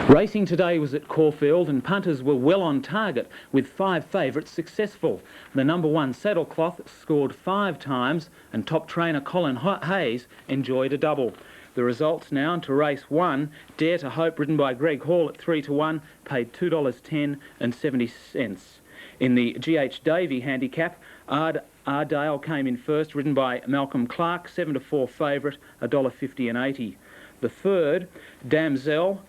Racing today was at Caulfield and punters were well on target with 5 favourites successful. The number 1 Saddlecloth scored 5 times and top trainer Colin Hayes enjoyed a double. The results now into race 1, Dare to Hope, ridden by Greg Hall at 3 to 1, paid $2.10 and 70 cents. In the GH Davey handicap, Ardale came in first, ridden by Malcolm Clark, 7 to 4 favourite, $1.50 and 80. The third, Damsel,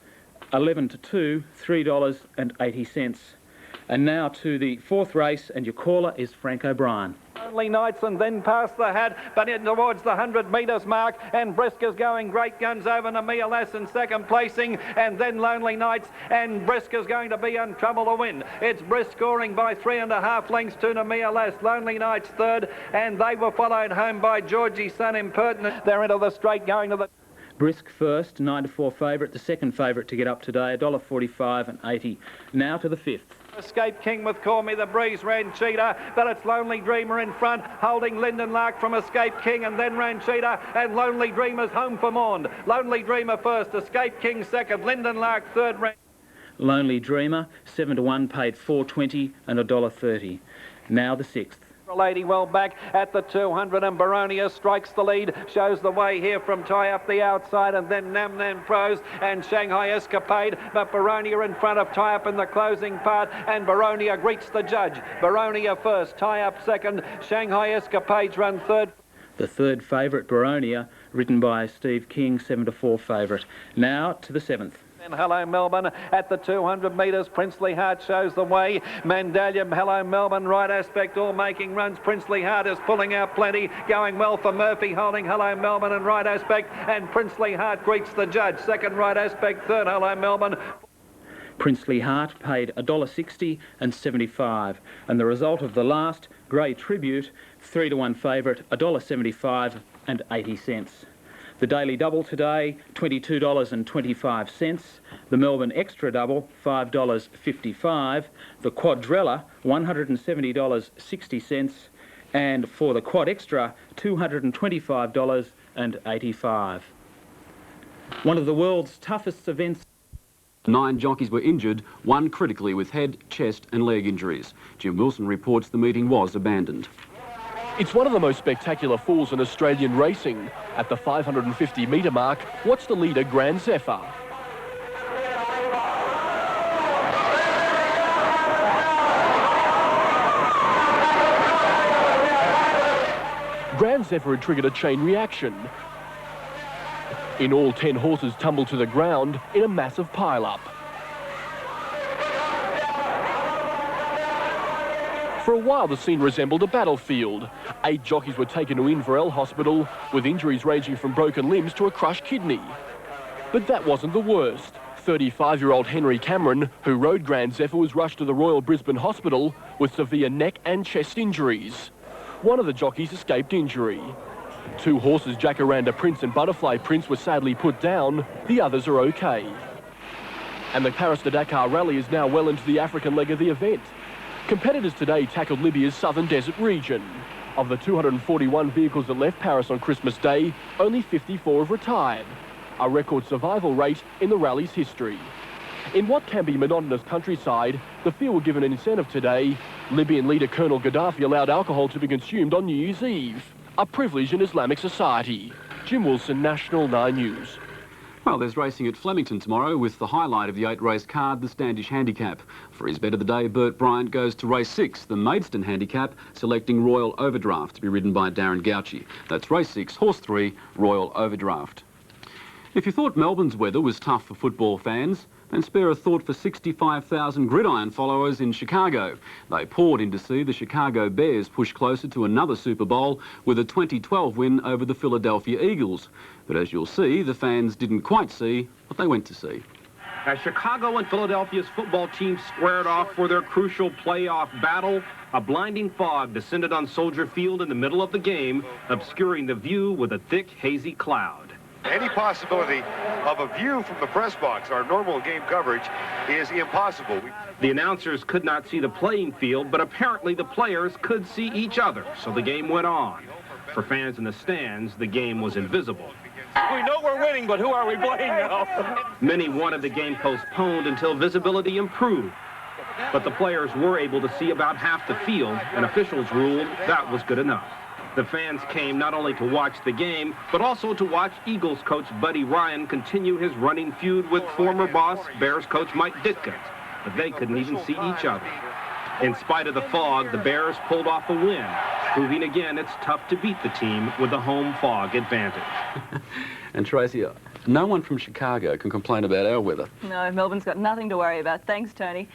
11 to 2, $3.80. And now to the 4th race, and your caller is Frank O'Brien. Lonely Knights and then past the hat, but in towards the 100 metres mark, and Brisk is going great guns over Namia Lass in second placing, and then Lonely Knights, and Brisk is going to be in trouble to win. It's Brisk scoring by 3.5 lengths to Namia Lass, Lonely Knights third, and they were followed home by Georgie's Son Impertinent. They're into the straight going to the... Brisk first, 9 to 4 favourite, the second favourite to get up today, $1.45 and 80. Now to the 5th. Escape King with Call Me the Breeze, Ranchita, but it's Lonely Dreamer in front, holding Lyndon Lark from Escape King, and then Ranchita, and Lonely Dreamer's home for Maund. Lonely Dreamer first, Escape King second, Lyndon Lark third. Lonely Dreamer, 7 to 1, paid $4.20 and $1.30. Now the 6th. Lady well back at the 200, and Baronia strikes the lead, shows the way here from Tie Up the outside, and then Nam Nam Pros and Shanghai Escapade, but Baronia in front of Tie Up in the closing part, and Baronia greets the judge. Baronia first, Tie Up second, Shanghai Escapades run third. The third favourite, Baronia, ridden by Steve King, 7 to 4 favourite. Now to the 7th. Hello Melbourne at the 200 metres. Princely Heart shows the way. Mandalium, Hello Melbourne, Right Aspect, all making runs. Princely Heart is pulling out plenty. Going well for Murphy, holding Hello Melbourne and Right Aspect. And Princely Heart greets the judge. Second, Right Aspect. Third, Hello Melbourne. Princely Heart paid $1.60 and 75. And the result of the last, Grey Tribute, 3 to 1 favourite, $1.75 and 80 cents. The Daily Double today, $22.25. The Melbourne Extra Double, $5.55. The Quadrella, $170.60. And for the Quad Extra, $225.85. One of the world's toughest events. 9 jockeys were injured, 1 critically with head, chest and leg injuries. Jim Wilson reports the meeting was abandoned. It's one of the most spectacular falls in Australian racing. At the 550-metre mark, watch the leader, Grand Zephyr. Grand Zephyr had triggered a chain reaction. In all, 10 horses tumbled to the ground in a massive pile-up. For a while, the scene resembled a battlefield. 8 jockeys were taken to Inverell Hospital with injuries ranging from broken limbs to a crushed kidney. But that wasn't the worst. 35-year-old Henry Cameron, who rode Grand Zephyr, was rushed to the Royal Brisbane Hospital with severe neck and chest injuries. One of the jockeys escaped injury. 2 horses, Jacaranda Prince and Butterfly Prince, were sadly put down. The others are okay. And the Paris to Dakar Rally is now well into the African leg of the event. Competitors today tackled Libya's southern desert region. Of the 241 vehicles that left Paris on Christmas Day, only 54 have retired, a record survival rate in the rally's history. In what can be monotonous countryside, the field were given an incentive today. Libyan leader Colonel Gaddafi allowed alcohol to be consumed on New Year's Eve, a privilege in Islamic society. Jim Wilson, National 9 News. Well, there's racing at Flemington tomorrow with the highlight of the 8-race card, the Standish Handicap. For his bet of the day, Bert Bryant goes to race 6, the Maidstone Handicap, selecting Royal Overdraft to be ridden by Darren Gauci. That's race 6, horse 3, Royal Overdraft. If you thought Melbourne's weather was tough for football fans, then spare a thought for 65,000 gridiron followers in Chicago. They poured in to see the Chicago Bears push closer to another Super Bowl with a 2012 win over the Philadelphia Eagles. But as you'll see, the fans didn't quite see what they went to see. As Chicago and Philadelphia's football teams squared off for their crucial playoff battle, a blinding fog descended on Soldier Field in the middle of the game, obscuring the view with a thick, hazy cloud. Any possibility of a view from the press box, our normal game coverage, is impossible. The announcers could not see the playing field, but apparently the players could see each other, so the game went on. For fans in the stands, the game was invisible. We know we're winning, but who are we playing now? Many wanted the game postponed until visibility improved. But the players were able to see about half the field, and officials ruled that was good enough. The fans came not only to watch the game, but also to watch Eagles coach Buddy Ryan continue his running feud with former boss Bears coach Mike Ditka. But they couldn't even see each other. In spite of the fog, the Bears pulled off a win, proving again it's tough to beat the team with a home fog advantage. And Tracy, no one from Chicago can complain about our weather. No, Melbourne's got nothing to worry about. Thanks, Tony.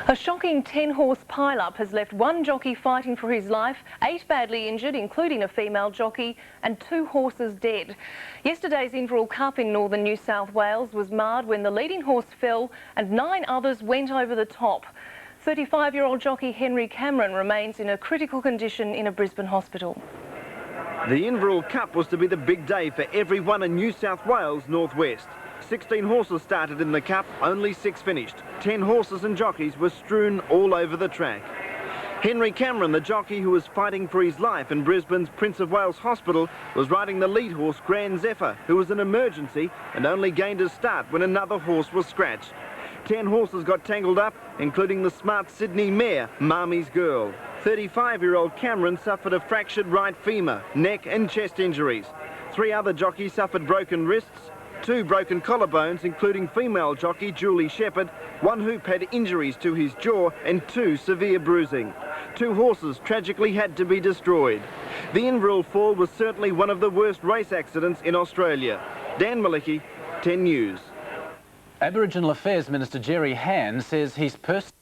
A shocking 10-horse pile-up has left one jockey fighting for his life, 8 badly injured, including a female jockey, and 2 horses dead. Yesterday's Inverell Cup in northern New South Wales was marred when the leading horse fell and 9 others went over the top. 35-year-old jockey Henry Cameron remains in a critical condition in a Brisbane hospital. The Inverell Cup was to be the big day for everyone in New South Wales northwest. 16 horses started in the Cup, only 6 finished. 10 horses and jockeys were strewn all over the track. Henry Cameron, the jockey who was fighting for his life in Brisbane's Prince of Wales Hospital, was riding the lead horse Grand Zephyr, who was an emergency and only gained his start when another horse was scratched. 10 horses got tangled up, including the smart Sydney mare, Marmy's Girl. 35-year-old Cameron suffered a fractured right femur, neck and chest injuries. 3 other jockeys suffered broken wrists, 2 broken collarbones, including female jockey Julie Shepherd. 1 hoop had injuries to his jaw and 2 severe bruising. 2 horses tragically had to be destroyed. The Inverell fall was certainly one of the worst race accidents in Australia. Dan Malicki, 10 News. Aboriginal Affairs Minister Jerry Hann says he's personally